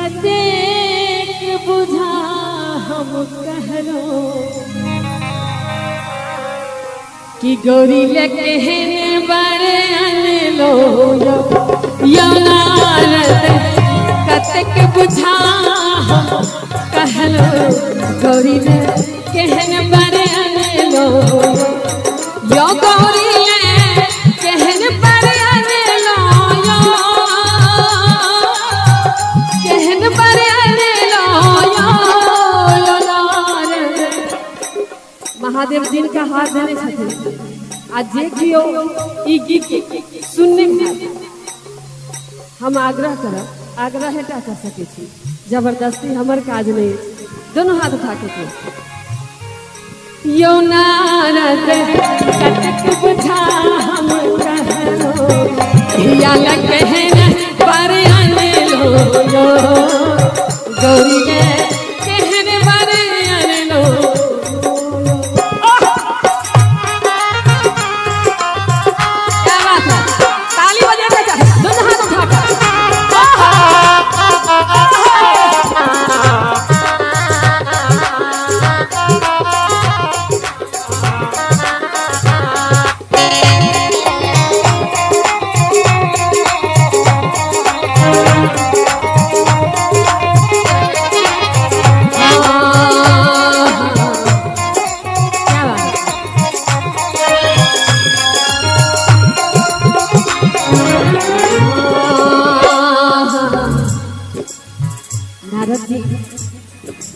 कतेक बुझा हम कहलो कि गौरी लेके हैं बड़े अनलो यो नारद कतेक बुझा हम कहलो गौरी लेके हैं बड़े अनलो यो गौरी लेके हैं बड़े अनलो कहन बड़े अनलो यो नारद महादेव जिन का हाथ धरे छथिन आज जे कियो ई गीत सुनने हम आग्रह करब आग्रह हेटा कर सके छी जबरदस्ती हमर काज नहीं दोनों हाथ उठा के यो नारद कतक बुझा हम कहलो या कहन बड़े अनलो यो गौरी ने कहन बड़े अनलो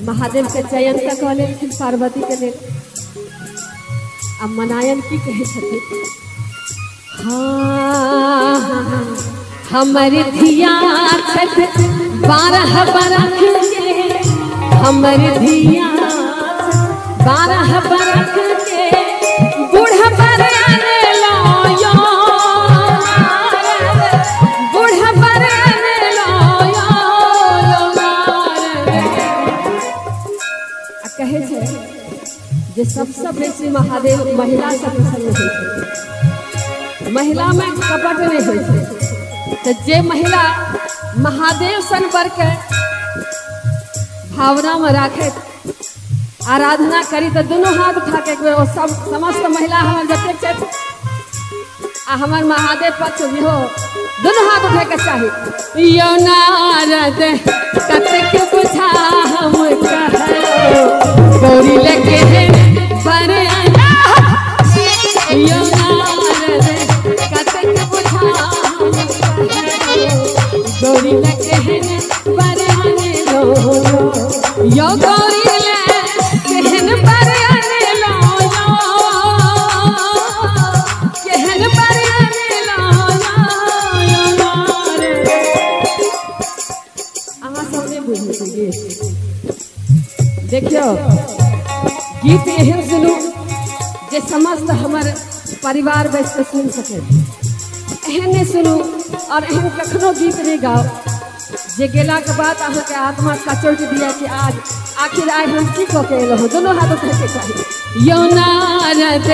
महादेव के चयन का कहले पार्वती के लेल अब मनायन की कहे छथिन हाँ हमर धिया छथ 12 बरख के हमर धिया 12 बरख के बूढ़ा पर अनलो यो बूढ़ा पर अनलो यो कहे छे जे सबसे बेसी महादेव महिला से प्रसन्न होय छे महिला में कपट नहीं होय छे तो जे महिला महादेव सन बर के भावना में राखे आराधना करी तो दोनों हाथ उठा के वो सब समस्त महिला हमर जते छे आ हमर महादेव पक्ष भी हो दोनों हाथ उठे के चाही यो नारद कतक बुझा हम कहलो गौरी लेके हैं बड़े यो नारद कतक बुझा हम कहलो गौरी लेके हैं बड़े अनलो यो गौरी लेके हैं बड़े अनलो कहन बड़े अनलो यो नारद अहाँ सब नहीं बुझे देखियो गीत एहन सुनू जे समस्त हमार परिवार बैठ के सुन सके एहन नहीं सुनू और एहन कखनो गीत नहीं गाओ जे गेला के बाद अहाँ के आत्मा कचोट दिया कि आज आखिर आज हम की को के रहो दोनों हाथ उठा के चाहिए यो नारद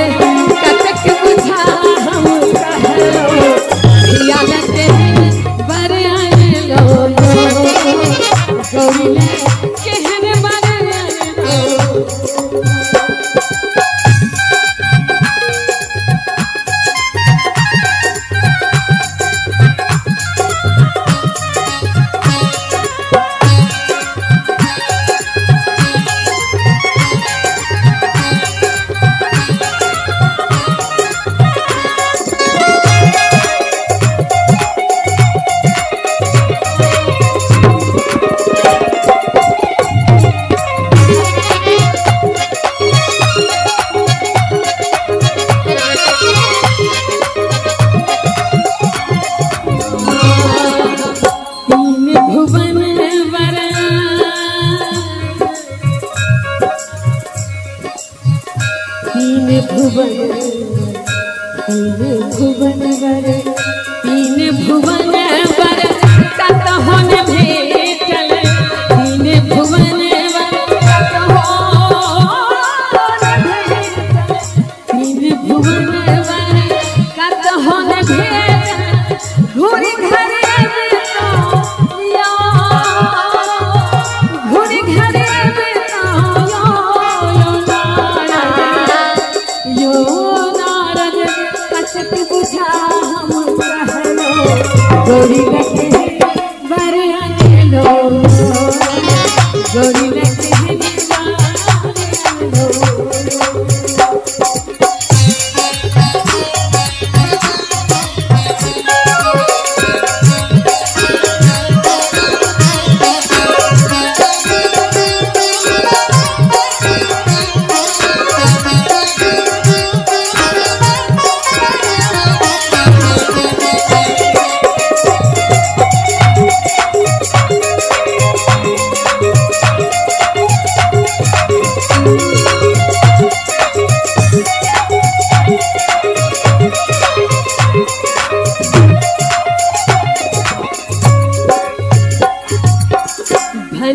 कतक बुझा हम कहलो या लगे बड़े अनलो गौरी ने कहन बड़े भुवन वर तीन भुवन वर कतहोन भेटल तीन भुवन वर कतहोन भेटल तीन भुवन वर कतहोन भेटल घूरी घरे तो यार गौरी लगे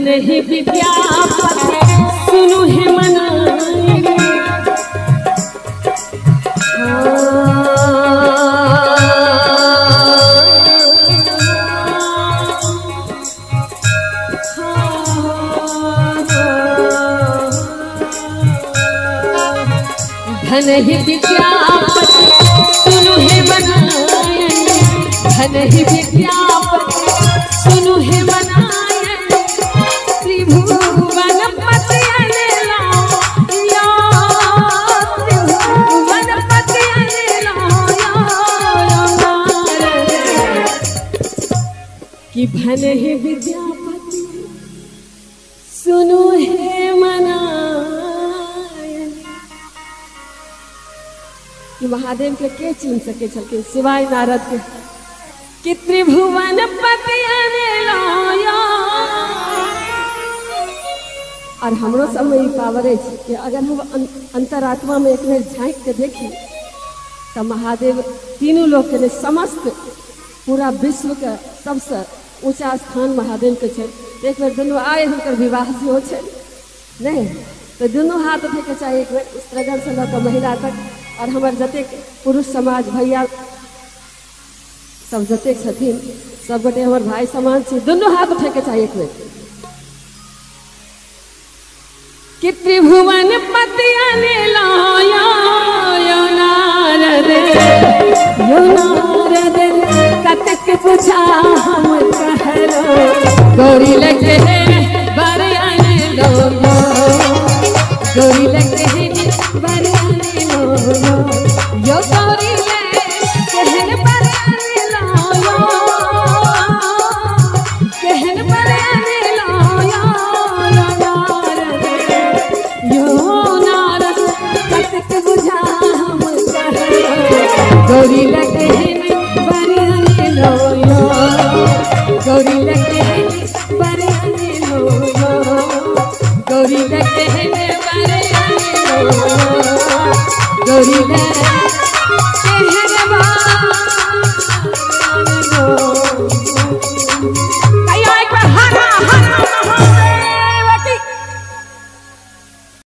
नहीं विद्यापति सुनु है मनाए धन ही विद्यापति सुनु है मनाए धन ही विद्यापति सुनु है मनाए कि भन ही विद्यापति सुनो है मनाए कि महादेव के चिन्ह सके छलखिन सिवाय नारद के कि त्रिभुवन पति लाया। और हमरो सब में पावर है कि अगर हम अंतरात्मा में एक बेर झाँक के देखी तो महादेव तीनों लोग के समस्त पूरा विश्व के सबसे ऊंचा स्थान महादेव के छे। एक बेर दोनों आए हुनकर विवाह से हो छे नहीं तो दोनों हाथ उठे के चाहिए एक बेर स्त्रगण से लऽ महिला तक और हमारे जतेक पुरुष समाज भैया सब जतेक छथिन सब गोटे हमारे भाई समान छे दोनों हाथ उठे के चाहिए एक बेर कि त्रिभुवन पति लाया नारद कतक पूछा हम कहलो गौरी लगे बरयाने लो गौरी लगे बरयाने लो यो गौरी लगे कहन बरयाने लो कहन बरयाने लो यो नारद कतक बुझा हम कहलो गौरी लगे गौरी लगे बरयाने लो गौरी लगे बरयाने लो गौरी लगे